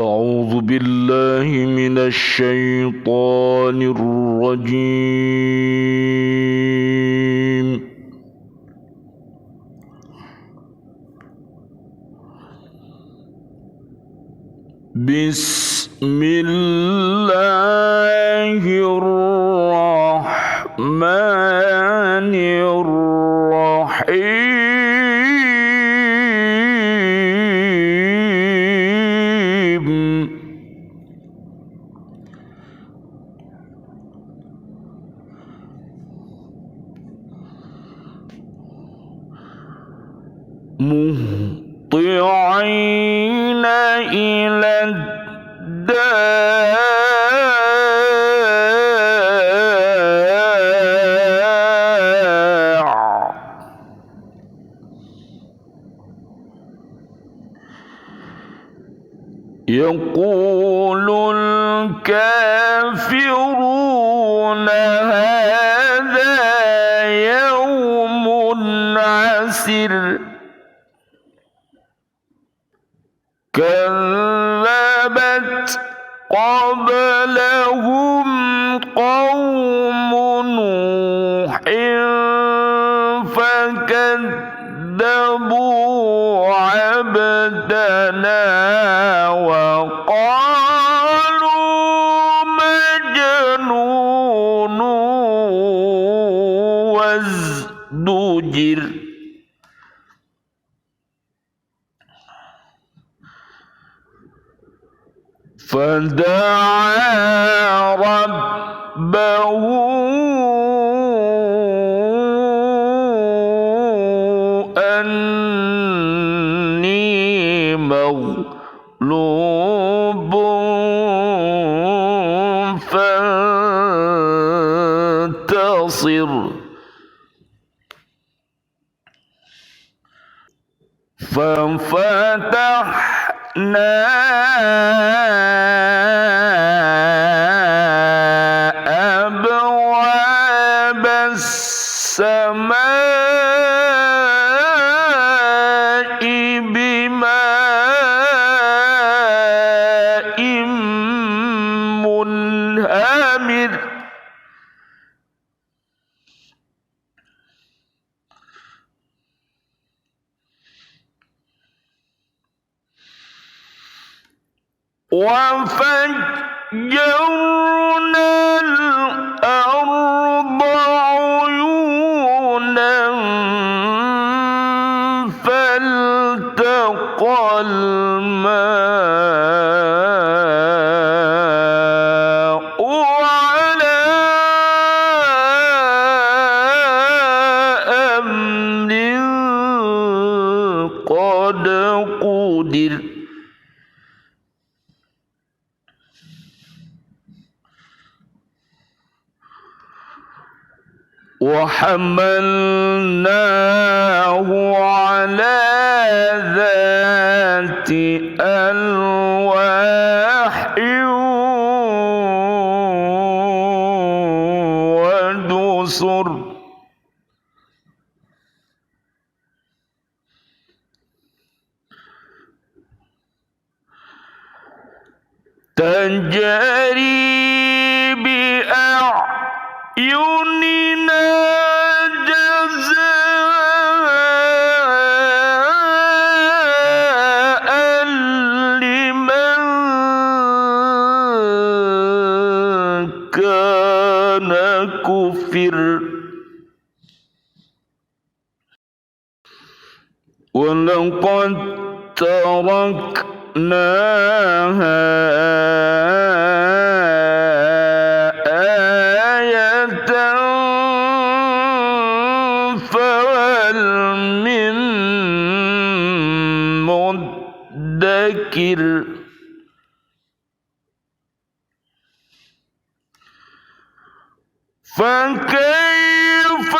أعوذ بالله من الشيطان الرجيم. بسم الله الرحمن الرحيم. مهطعين إلى الداع يقول الكافرون هذا يوم عسر كذبت قبلهم قوم نوح فكذبوا عبدنا وقالوا مجنون وازدجر فدعا ربه أني مغلوب فانتصر ففتحنا أبواب السماء بماء منهمر وفجرنا الأرض عيونا فالتقى الماء على أمر قد قدر وحملناه على ذات ألواح ودسر تجري بأعيننا جزاء لمن كان كفر ولقد تركناها آية فهل من مدكر فكيف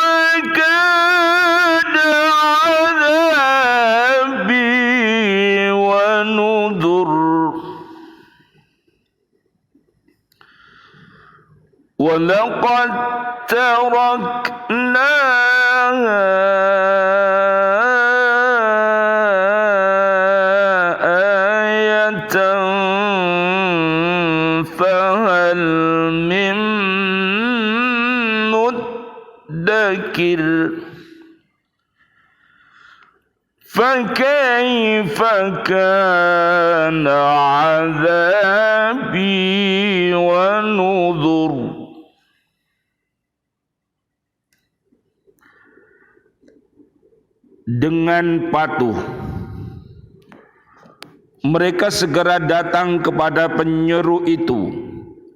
كان عذابي ونذر ولقد تركناها آية من مدكر فكيف كان عذابي ونذر. Dengan patuh mereka segera datang kepada penyeru itu.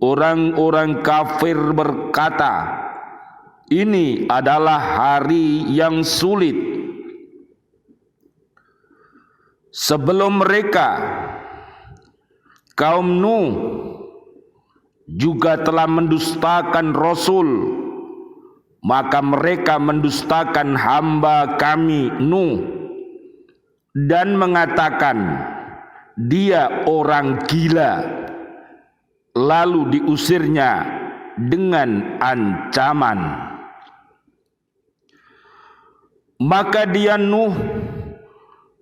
Orang-orang kafir berkata, ini adalah hari yang sulit. Sebelum mereka, kaum Nuh juga telah mendustakan Rasul, maka mereka mendustakan hamba kami Nuh dan mengatakan dia orang gila, lalu diusirnya dengan ancaman. Maka dia Nuh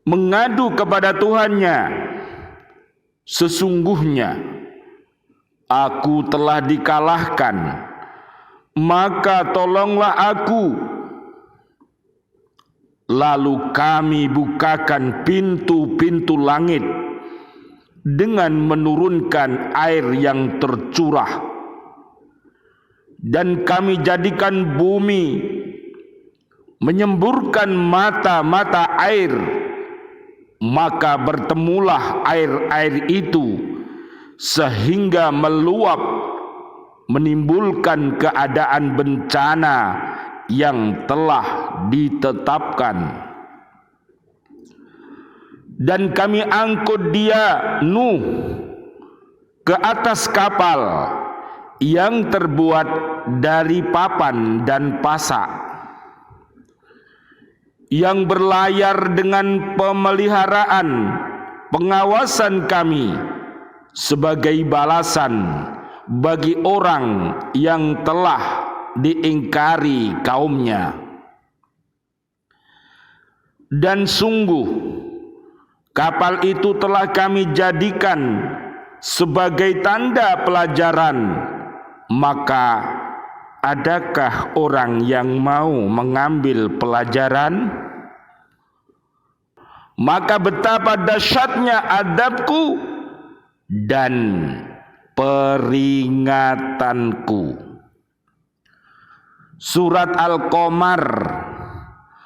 mengadu kepada Tuhannya, sesungguhnya aku telah dikalahkan, maka tolonglah aku. Lalu kami bukakan pintu-pintu langit dengan menurunkan air yang tercurah, dan kami jadikan bumi menyemburkan mata-mata air, maka bertemulah air-air itu sehingga meluap, menimbulkan keadaan bencana yang telah ditetapkan. Dan kami angkut dia Nuh ke atas kapal yang terbuat dari papan dan pasak, yang berlayar dengan pemeliharaan pengawasan kami sebagai balasan bagi orang yang telah diingkari kaumnya. Dan sungguh kapal itu telah kami jadikan sebagai tanda pelajaran, maka adakah orang yang mau mengambil pelajaran? Maka betapa dahsyatnya adabku dan peringatanku. Surat Al-Qamar,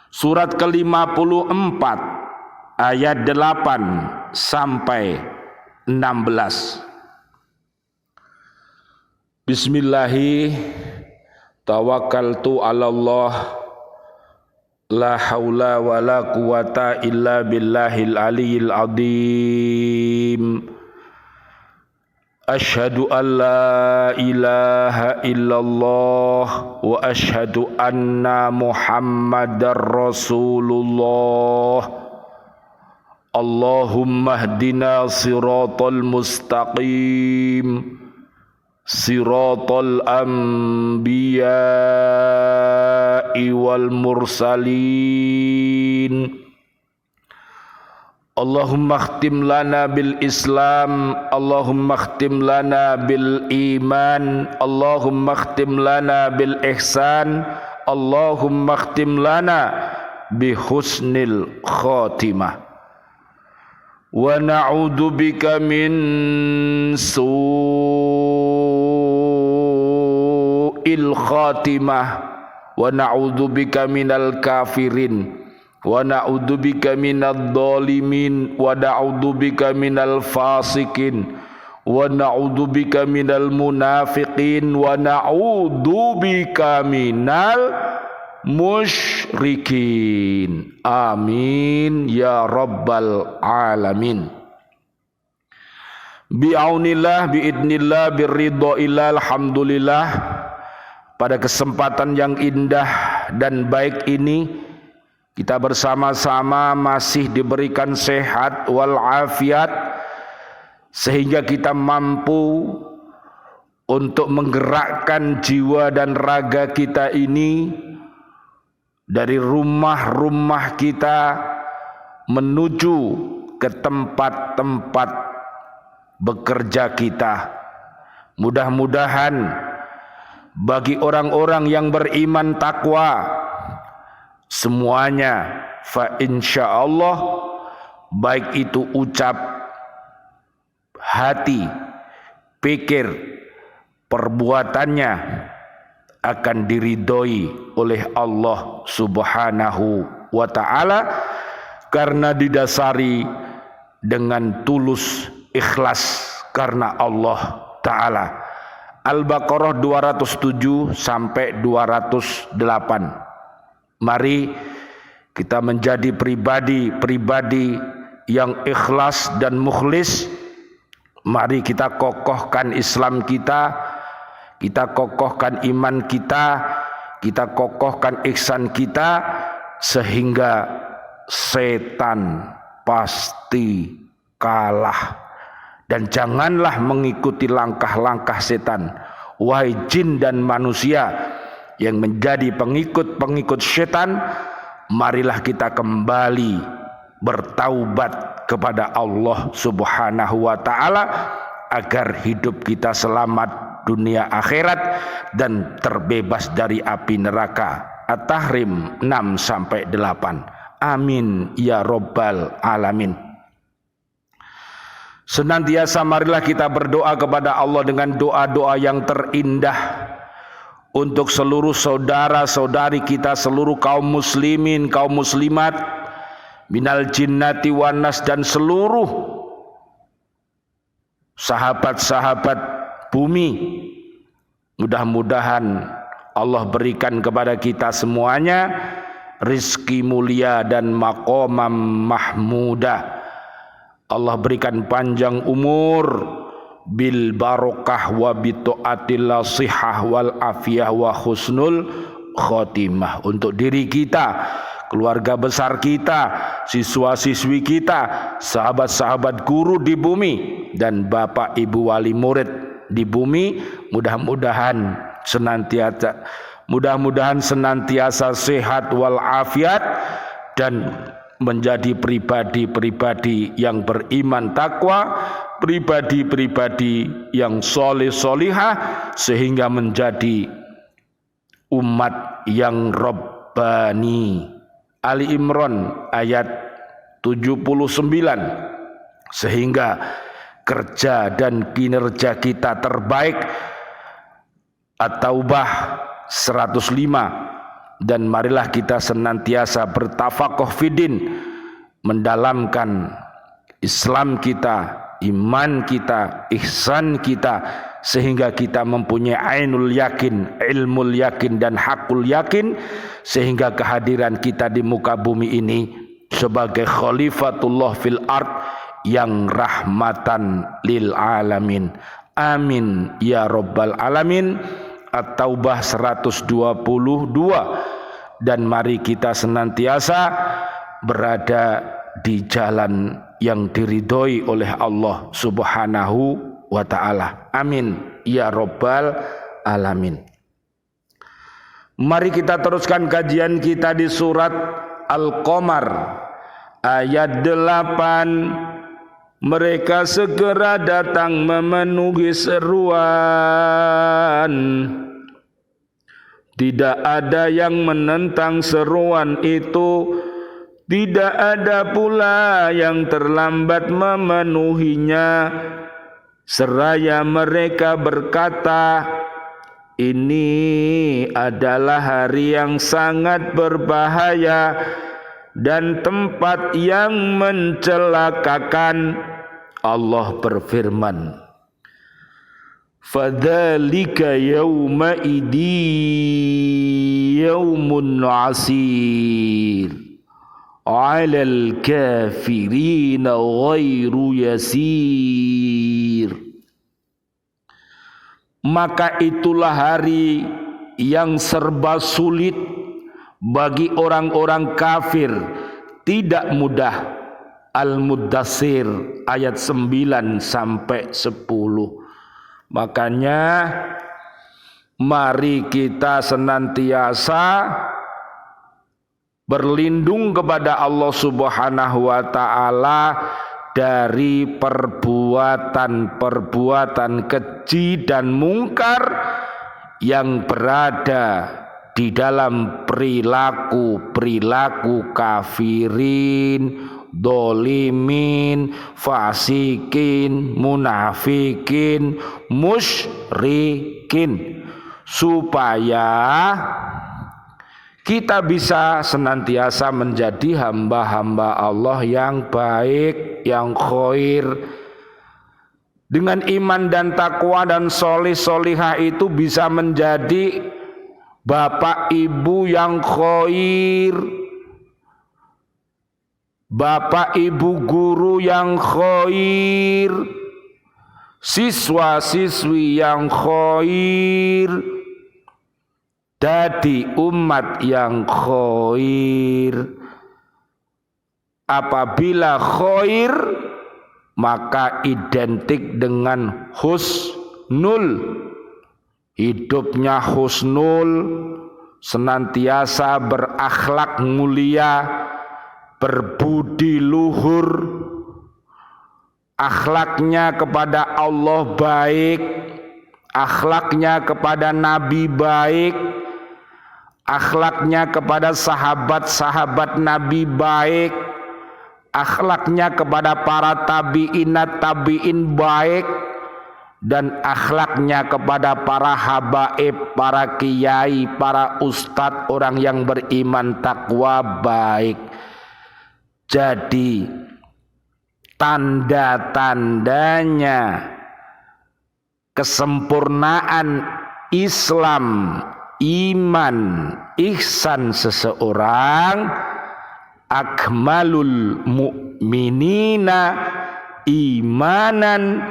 surat ke-54 ayat 8 sampai 16. Bismillahi tawakkaltu 'ala Allah, la haula wala quwata illa billahil aliyyil azim. Asyhadu an la ilaha illallah wa asyhadu anna Muhammadar Rasulullah. Allahumma hdina siratal mustaqim, siratal anbiya'i wal mursalin. Allahumma khtim lana bil Islam, Allahumma khtim lana bil iman, Allahumma khtim lana bil ihsan, Allahumma khtim lana bi husnil khatimah. Wa na'udzu bika min su'il khatimah, wa na'udzu bika minal kafirin, wa na'udzubika minadh dhalimin, wa na'udzubika minal fasikin, wa na'udzubika minal munafiqin, wa na'udzubika minal musyrikin. Amin ya rabbal alamin. Bi'aunillah, bi'idnillah, birridhaillah, alhamdulillah. Pada kesempatan yang indah dan baik ini, kita bersama-sama masih diberikan sehat walafiat, sehingga kita mampu untuk menggerakkan jiwa dan raga kita ini dari rumah-rumah kita menuju ke tempat-tempat bekerja kita, Mudah-mudahan bagi orang-orang yang beriman takwa semuanya fa insyaallah, baik itu ucap, hati, pikir, perbuatannya akan diridhoi oleh Allah Subhanahu wa ta'ala karena didasari dengan tulus ikhlas karena Allah Ta'ala. Al-Baqarah 207 sampai 208. Mari kita menjadi pribadi yang ikhlas dan mukhlis. Mari kita kokohkan Islam kita kokohkan iman kita kokohkan ihsan kita, sehingga setan pasti kalah. Dan janganlah mengikuti langkah-langkah setan. Wahai jin dan manusia yang menjadi pengikut setan, marilah kita kembali bertaubat kepada Allah Subhanahu wa ta'ala agar hidup kita selamat dunia akhirat dan terbebas dari api neraka. At-Tahrim 6 sampai 8. Amin ya rabbal alamin. Senantiasa marilah kita berdoa kepada Allah dengan doa-doa yang terindah untuk seluruh saudara-saudari kita, seluruh kaum muslimin, kaum muslimat, minal jinnati wan nas, dan seluruh sahabat-sahabat bumi. Mudah-mudahan Allah berikan kepada kita semuanya rizki mulia dan maqamam mahmudah. Allah berikan panjang umur bil barokah wa bi taatillah sihah wal afiyah wa husnul khotimah untuk diri kita, keluarga besar kita, siswa-siswi kita, sahabat-sahabat guru di bumi, dan bapak ibu wali murid di bumi. Mudah-mudahan senantiasa sehat wal afiat dan menjadi pribadi-pribadi yang beriman takwa, pribadi-pribadi yang soleh solihah, sehingga menjadi umat yang Rabbani. Ali Imran ayat 79. Sehingga kerja dan kinerja kita terbaik. At-Taubah 105. Dan marilah kita senantiasa bertafaqoh fidin, mendalamkan Islam kita, iman kita, ihsan kita, sehingga kita mempunyai ainul yakin, ilmul yakin, dan hakul yakin, sehingga kehadiran kita di muka bumi ini sebagai khalifatullah fil ard yang rahmatan lil alamin. Amin ya rabbal alamin. At-Taubah 122. Dan mari kita senantiasa berada di jalan yang diridhoi oleh Allah Subhanahu wa ta'ala. Amin ya rabbal alamin. Mari kita teruskan kajian kita di surat Al-Qamar ayat 8. Mereka segera datang memenuhi seruan. Tidak ada yang menentang seruan itu, tidak ada pula yang terlambat memenuhinya. Seraya mereka berkata, ini adalah hari yang sangat berbahaya dan tempat yang mencelakakan. Allah berfirman, fadzalika yawmaidi yawmun asir 'alal kafirina ghairu yasir. Maka itulah hari yang serba sulit bagi orang-orang kafir, tidak mudah. Al-Muddatsir ayat 9 sampai 10. Makanya mari kita senantiasa berlindung kepada Allah Subhanahu wa ta'ala dari perbuatan-perbuatan keji dan mungkar yang berada di dalam perilaku kafirin, dolimin, fasikin, munafikin, musyrikin, supaya kita bisa senantiasa menjadi hamba-hamba Allah yang baik, yang khair. Dengan iman dan takwa dan solih-solihah itu bisa menjadi bapak ibu yang khair, bapak ibu guru yang khair, siswa-siswi yang khair, dadi umat yang khair. Apabila khair maka identik dengan husnul, hidupnya husnul, senantiasa berakhlak mulia, berbudi luhur, akhlaknya kepada Allah baik, akhlaknya kepada Nabi baik, akhlaknya kepada sahabat-sahabat Nabi baik, akhlaknya kepada para tabi'in baik, dan akhlaknya kepada para habaib, para kiai, para ustadz, orang yang beriman takwa baik. Jadi tanda-tandanya kesempurnaan Islam, iman, ihsan seseorang, akmalul mu'minina imanan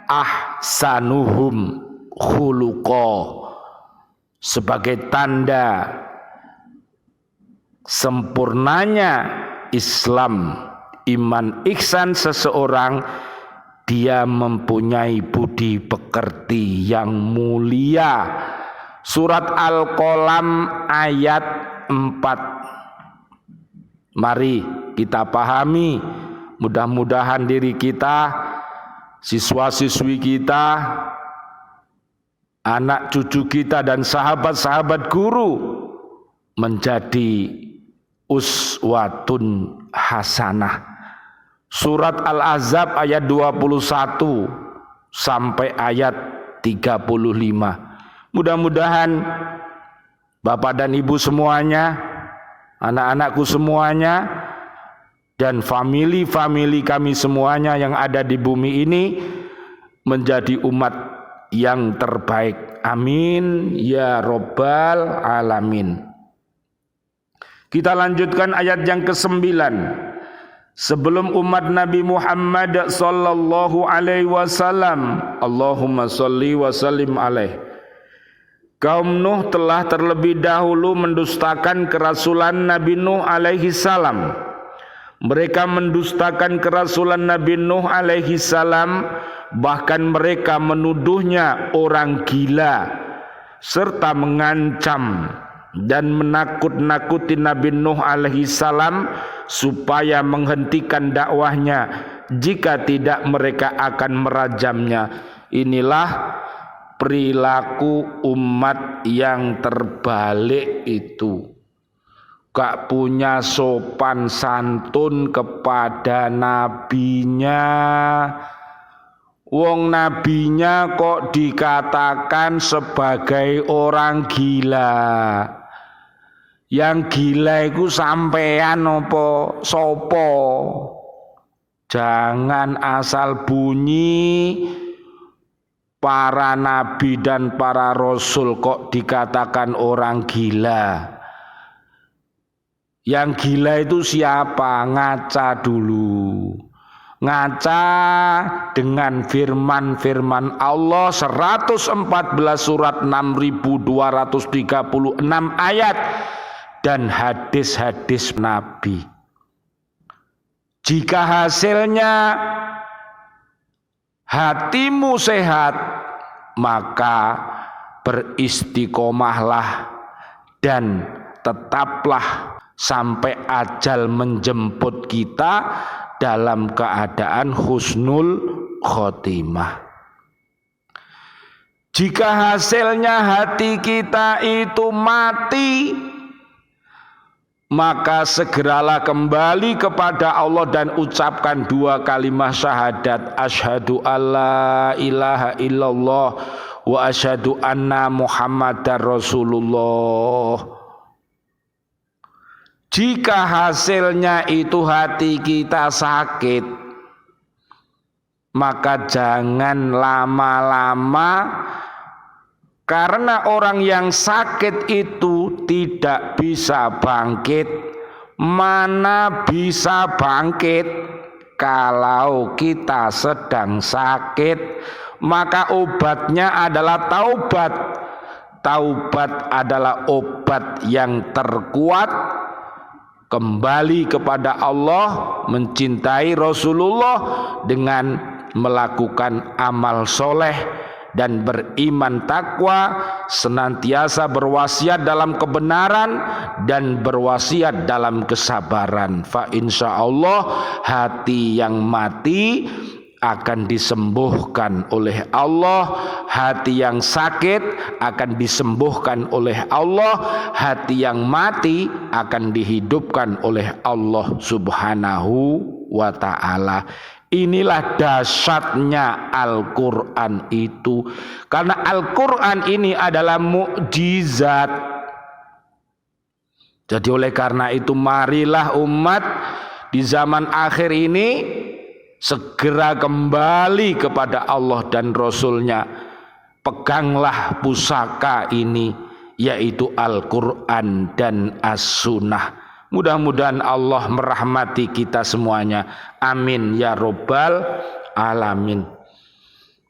ahsanuhum khuluqa. Sebagai tanda sempurnanya Islam, iman, ihsan seseorang, dia mempunyai budi pekerti yang mulia. Surat Al-Qalam ayat 4. Mari kita pahami, mudah-mudahan diri kita, siswa-siswi kita, anak cucu kita dan sahabat-sahabat guru menjadi uswatun hasanah. Surat Al-Ahzab ayat 21 sampai ayat 35. Mudah-mudahan Bapak dan Ibu semuanya, anak-anakku semuanya, dan famili-famili kami semuanya yang ada di bumi ini menjadi umat yang terbaik. Amin ya Rabbal Alamin. Kita lanjutkan ayat yang ke-9. Sebelum umat Nabi Muhammad sallallahu alaihi wasallam, Allahumma sholli wa sallim alaih, kaum Nuh telah terlebih dahulu mendustakan kerasulan Nabi Nuh alaihi salam. Mereka mendustakan kerasulan Nabi Nuh alaihi salam, bahkan mereka menuduhnya orang gila serta mengancam dan menakut-nakuti Nabi Nuh alaihi salam supaya menghentikan dakwahnya, jika tidak mereka akan merajamnya. Inilah perilaku umat yang terbalik itu. Gak punya sopan santun kepada nabinya. Wong nabinya kok dikatakan sebagai orang gila. Yang gila itu sampean apa sopo? Jangan asal bunyi para nabi dan para rasul kok dikatakan orang gila. Yang gila itu siapa? Ngaca dulu. Ngaca dengan firman-firman Allah 114 surat 6236 ayat dan hadis-hadis Nabi. Jika hasilnya hatimu sehat, maka beristiqomahlah dan tetaplah sampai ajal menjemput kita dalam keadaan husnul khotimah. Jika hasilnya hati kita itu mati, maka segeralah kembali kepada Allah dan ucapkan 2 kalimat syahadat, asyhadu alla ilaha illallah wa asyhadu anna muhammadar rasulullah. Jika hasilnya itu hati kita sakit, maka jangan lama-lama, karena orang yang sakit itu tidak bisa bangkit. Mana bisa bangkit kalau kita sedang sakit? Maka obatnya adalah taubat. Taubat adalah obat yang terkuat. Kembali kepada Allah, mencintai Rasulullah dengan melakukan amal soleh dan beriman takwa, senantiasa berwasiat dalam kebenaran dan berwasiat dalam kesabaran. Fa insyaallah hati yang mati akan disembuhkan oleh Allah, hati yang sakit akan disembuhkan oleh Allah, hati yang mati akan dihidupkan oleh Allah Subhanahu wa ta'ala. Inilah dahsyatnya Al-Quran itu, karena Al-Quran ini adalah mukjizat. Jadi oleh karena itu marilah umat di zaman akhir ini segera kembali kepada Allah dan Rasulnya. Peganglah pusaka ini, yaitu Al-Quran dan As-Sunnah. Mudah-mudahan Allah merahmati kita semuanya. Amin ya robbal alamin.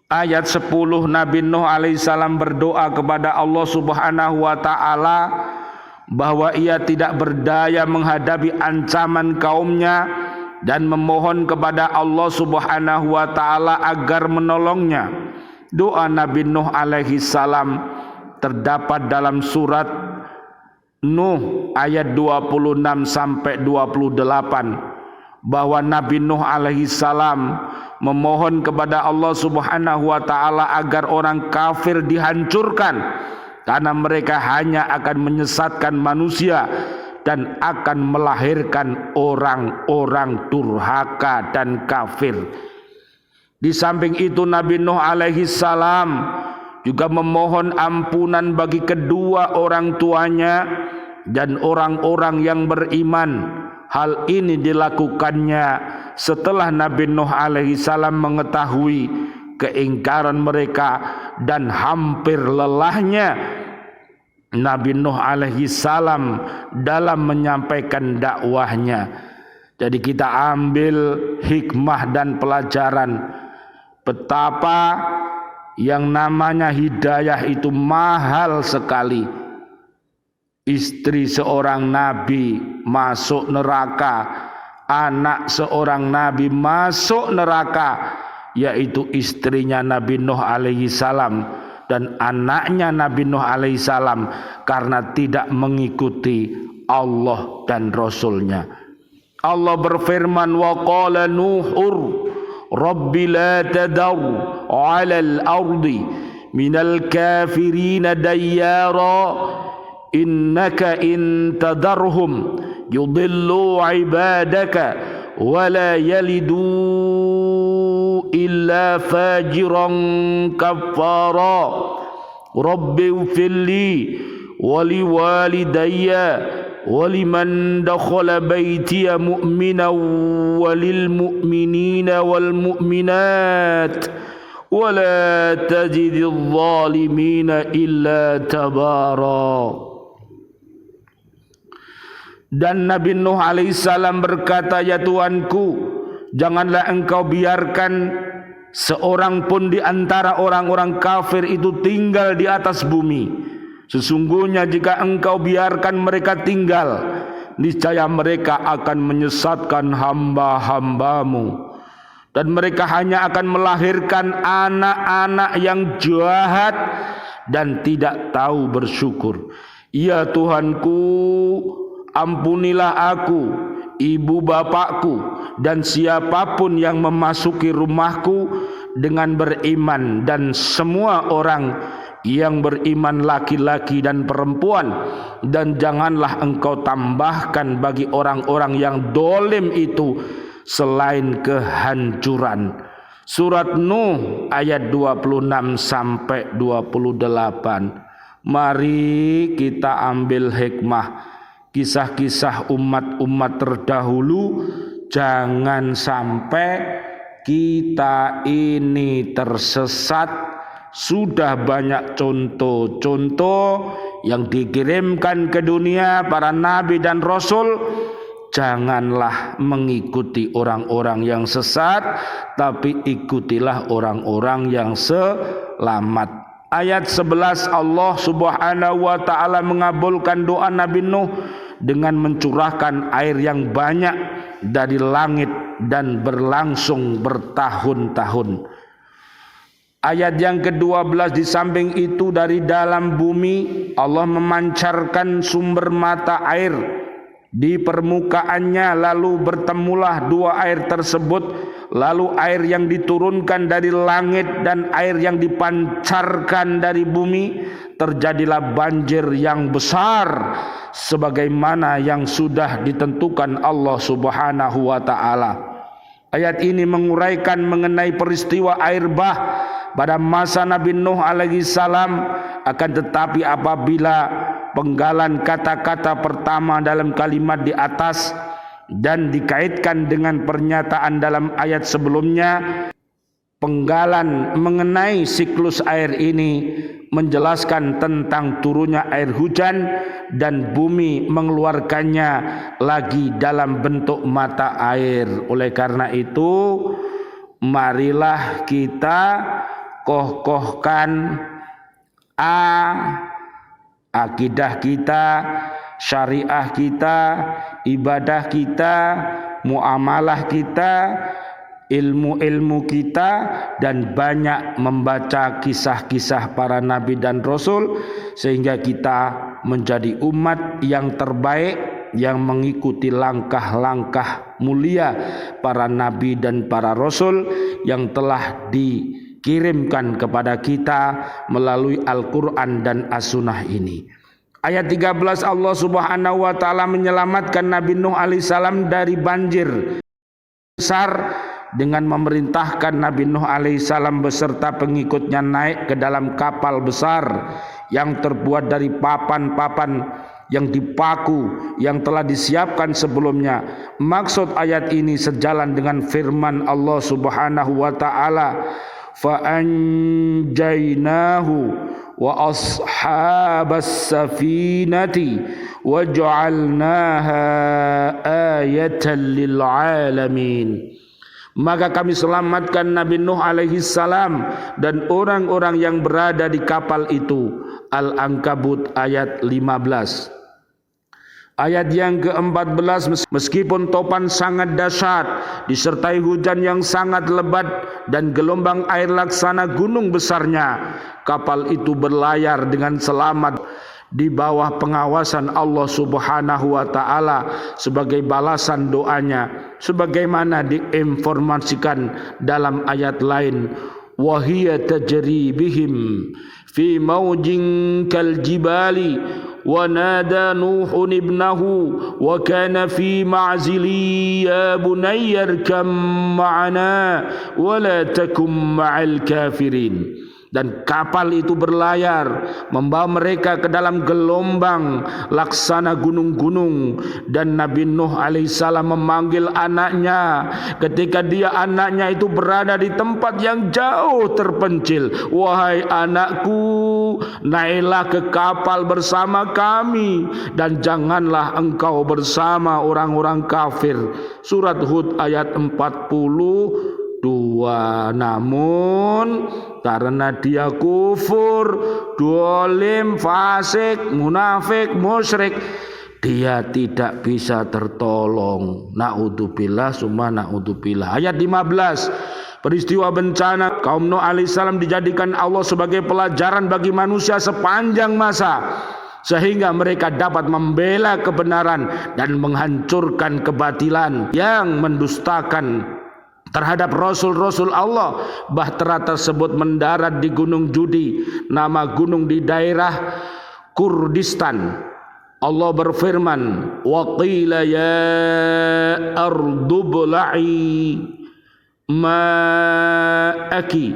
Ayat 10, Nabi Nuh alaihissalam berdoa kepada Allah subhanahu wa ta'ala bahwa ia tidak berdaya menghadapi ancaman kaumnya dan memohon kepada Allah subhanahu wa ta'ala agar menolongnya. Doa Nabi Nuh alaihi salam terdapat dalam surat Nuh ayat 26 sampai 28, bahwa Nabi Nuh alaihi salam memohon kepada Allah subhanahu wa ta'ala agar orang kafir dihancurkan, karena mereka hanya akan menyesatkan manusia dan akan melahirkan orang-orang durhaka dan kafir. Di samping itu Nabi Nuh alaihi salam juga memohon ampunan bagi kedua orang tuanya dan orang-orang yang beriman. Hal ini dilakukannya setelah Nabi Nuh alaihi salam mengetahui keingkaran mereka dan hampir lelahnya Nabi Nuh alaihi salam dalam menyampaikan dakwahnya. Jadi kita ambil hikmah dan pelajaran betapa yang namanya hidayah itu mahal sekali. Istri seorang nabi masuk neraka, anak seorang nabi masuk neraka, yaitu istrinya Nabi Nuh alaihi salam dan anaknya Nabi Nuh alaihi salam, karena tidak mengikuti Allah dan Rasulnya. Allah berfirman, wa qala Nuhur Rabbi la tadar 'alal ardi minal kafirin dayyara innaka in tadarhum yudillu 'ibadaka wa la yalidu illa fajiran kafara Rabbi ighfirli wa liwalidayya waliman dakhala baitiya mu'minan walil mu'minina wal mu'minat wala tajidil zalimina illa tabara. Dan Nabi Nuh alaihissalam berkata, ya Tuanku, janganlah engkau biarkan seorang pun di antara orang-orang kafir itu tinggal di atas bumi. Sesungguhnya jika engkau biarkan mereka tinggal, niscaya mereka akan menyesatkan hamba-hambamu, dan mereka hanya akan melahirkan anak-anak yang jahat dan tidak tahu bersyukur. Ya Tuhanku, ampunilah aku, ibu bapakku, dan siapapun yang memasuki rumahku dengan beriman, dan semua orang yang beriman laki-laki dan perempuan, dan janganlah engkau tambahkan bagi orang-orang yang dolim itu selain kehancuran. Surat Nuh ayat 26 sampai 28. Mari kita ambil hikmah kisah-kisah umat-umat terdahulu, jangan sampai kita ini tersesat. Sudah banyak contoh-contoh yang dikirimkan ke dunia para nabi dan rasul. Janganlah mengikuti orang-orang yang sesat, tapi ikutilah orang-orang yang selamat. Ayat 11 Allah Subhanahu wa taala mengabulkan doa Nabi Nuh dengan mencurahkan air yang banyak dari langit dan berlangsung bertahun-tahun. Ayat yang ke-12, di samping itu dari dalam bumi Allah memancarkan sumber mata air di permukaannya, lalu bertemulah dua air tersebut, lalu air yang diturunkan dari langit dan air yang dipancarkan dari bumi, terjadilah banjir yang besar sebagaimana yang sudah ditentukan Allah Subhanahu wa taala. Ayat ini menguraikan mengenai peristiwa air bah pada masa Nabi Nuh alaihi salam. Akan tetapi apabila penggalan kata-kata pertama dalam kalimat di atas dan dikaitkan dengan pernyataan dalam ayat sebelumnya, penggalan mengenai siklus air ini menjelaskan tentang turunnya air hujan dan bumi mengeluarkannya lagi dalam bentuk mata air. Oleh karena itu, marilah kita kokohkan akidah kita, syariah kita, ibadah kita, muamalah kita, ilmu-ilmu kita, dan banyak membaca kisah-kisah para nabi dan rasul, sehingga kita menjadi umat yang terbaik yang mengikuti langkah-langkah mulia para nabi dan para rasul yang telah dikirimkan kepada kita melalui Al-Quran dan As-Sunnah ini. Ayat 13 Allah Subhanahu wa taala menyelamatkan Nabi Nuh alaihissalam dari banjir besar dengan memerintahkan Nabi Nuh alaihissalam beserta pengikutnya naik ke dalam kapal besar yang terbuat dari papan-papan yang dipaku yang telah disiapkan sebelumnya. Maksud ayat ini sejalan dengan firman Allah Subhanahu wa taala, fa anjaynahu wa ashabas safinati wa ja'alnaha ayatan lil alamin. Maka kami selamatkan Nabi Nuh alaihi salam dan orang-orang yang berada di kapal itu. Al-Ankabut ayat 15. Ayat yang ke-14, meskipun topan sangat dahsyat disertai hujan yang sangat lebat dan gelombang air laksana gunung besarnya, kapal itu berlayar dengan selamat di bawah pengawasan Allah Subhanahu wa taala sebagai balasan doanya, sebagaimana diinformasikan dalam ayat lain, wa hiya tajri bihim fi maujin kal jibali wa nada nuhun ibnahu wa kana fi ma'zili ya bunayya arkam ma'ana wa la takum ma'al kafirin. Dan kapal itu berlayar membawa mereka ke dalam gelombang laksana gunung-gunung, dan Nabi Nuh alaihissalam memanggil anaknya ketika anaknya itu berada di tempat yang jauh terpencil. Wahai anakku, naiklah ke kapal bersama kami dan janganlah engkau bersama orang-orang kafir. Surat Hud ayat 42. Namun karena dia kufur, dolim, fasik, munafik, musyrik, dia tidak bisa tertolong. Na'udzubillah summa na'udzubillah. Ayat 15. Peristiwa bencana kaum Nuh alaihissalam dijadikan Allah sebagai pelajaran bagi manusia sepanjang masa. sehingga mereka dapat membela kebenaran dan menghancurkan kebatilan yang mendustakan terhadap Rasul-Rasul Allah. Bahtera tersebut mendarat di Gunung Judi, nama gunung di daerah Kurdistan. Allah berfirman, wa qila ya ardu bla'i ma'aki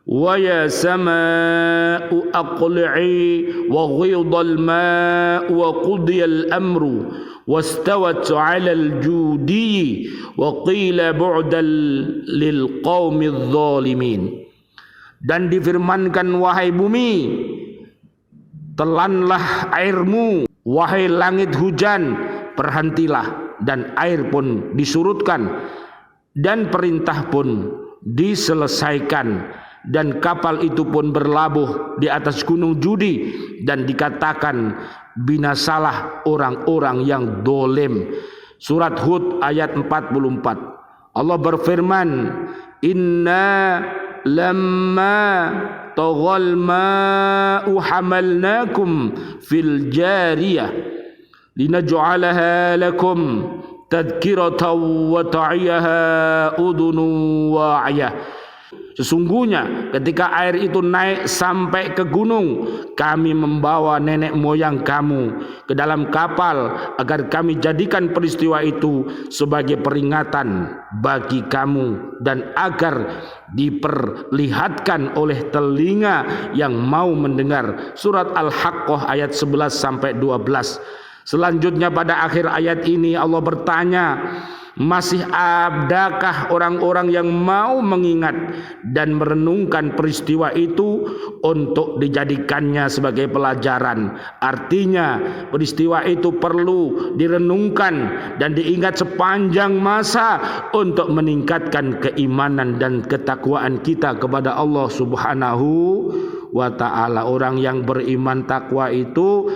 wa ya sama'u aqli'i wa ghidha al-ma'u wa qudiya al-amru wastawat 'ala al-judi wa qila bu'dan lil qaumi adh-dhalimin. Dan difirmankan, wahai bumi, telanlah airmu, wahai langit hujan, berhentilah, dan air pun disurutkan, dan perintah pun diselesaikan, dan kapal itu pun berlabuh di atas gunung Judi, dan dikatakan binasalah orang-orang yang dolim. Surat Hud ayat 44. Allah berfirman, inna lamma taghal ma'u hamalnakum fil jariyah linaj'alaha lakum tadhkiratan wa ta'iyaha udhunun wa'iyah. Sesungguhnya ketika air itu naik sampai ke gunung, kami membawa nenek moyang kamu ke dalam kapal agar kami jadikan peristiwa itu sebagai peringatan bagi kamu dan agar diperlihatkan oleh telinga yang mau mendengar. Surat Al-Haqqah ayat 11 sampai 12. Selanjutnya pada akhir ayat ini Allah bertanya, masih adakah orang-orang yang mau mengingat dan merenungkan peristiwa itu untuk dijadikannya sebagai pelajaran? Artinya peristiwa itu perlu direnungkan dan diingat sepanjang masa untuk meningkatkan keimanan dan ketakwaan kita kepada Allah Subhanahu wa ta'ala. Orang yang beriman takwa itu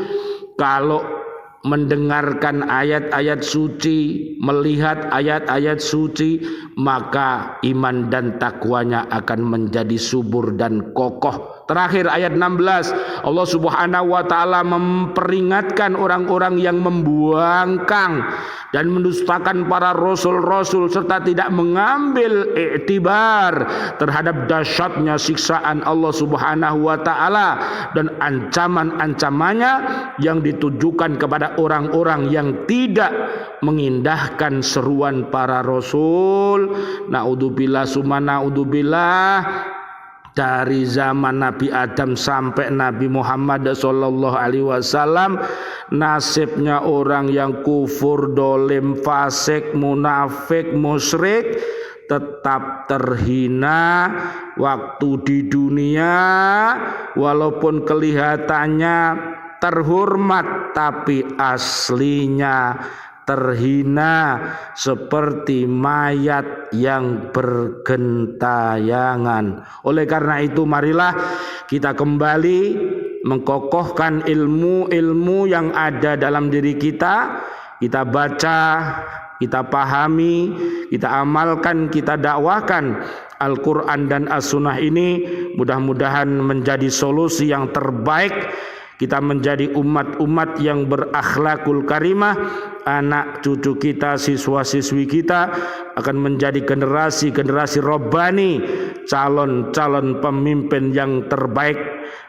kalau mendengarkan ayat-ayat suci, melihat ayat-ayat suci, maka iman dan takwanya akan menjadi subur dan kokoh. Terakhir ayat 16, Allah Subhanahu wa ta'ala memperingatkan orang-orang yang membuangkang dan mendustakan para rasul-rasul serta tidak mengambil iktibar terhadap dahsyatnya siksaan Allah Subhanahu wa ta'ala dan ancaman-ancamannya yang ditujukan kepada orang-orang yang tidak mengindahkan seruan para rasul. Naudzubillah summa naudzubillah. Dari zaman Nabi Adam sampai Nabi Muhammad sallallahu alaihi wasallam, nasibnya orang yang kufur, dolim, fasik, munafik, musyrik tetap terhina waktu di dunia, walaupun kelihatannya terhormat tapi aslinya terhina seperti mayat yang bergentayangan. Oleh karena itu marilah kita kembali mengkokohkan ilmu-ilmu yang ada dalam diri kita. Kita baca, kita pahami, kita amalkan, kita dakwahkan Al-Quran dan As-Sunnah ini. Mudah-mudahan menjadi solusi yang terbaik. Kita menjadi umat-umat yang berakhlakul karimah. Anak cucu kita, siswa-siswi kita akan menjadi generasi-generasi Rabbani, calon-calon pemimpin yang terbaik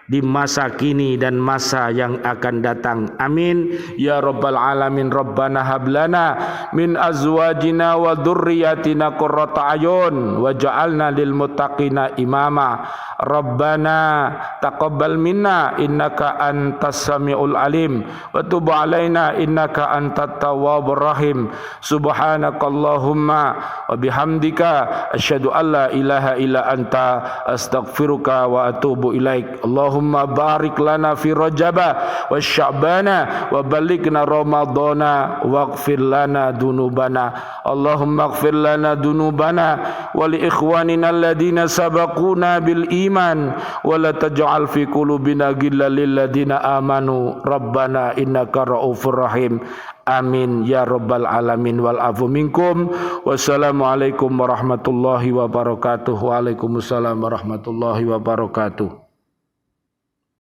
di masa kini dan masa yang akan datang. Amin ya rabbal alamin. Rabbana hablana min azwajina wa dzurriyyatina qurrata ayun waj'alna lil muttaqina imama. Rabbana taqabbal minna innaka antas samiul alim wa tub alaina innaka antat tawwabur rahim. Subhanakallahumma wa bihamdika asyhadu an la ilaha illa anta astaghfiruka wa atubu ilaik. Allahumma barik lana fi Rajaba wa Sya'bana wa balighna Ramadana waghfir lana dunubana. Allahumma ighfir lana dunubana wa li ikhwanina alladhina sabaquna bil iman wa la taj'al fi qulubina ghillan lil ladzina amanu rabbana innaka raufur rahim. Amin ya rabbal alamin wal afu minkum. Wassalamualaikum warahmatullahi wabarakatuh. Waalaikumsalam warahmatullahi wabarakatuh.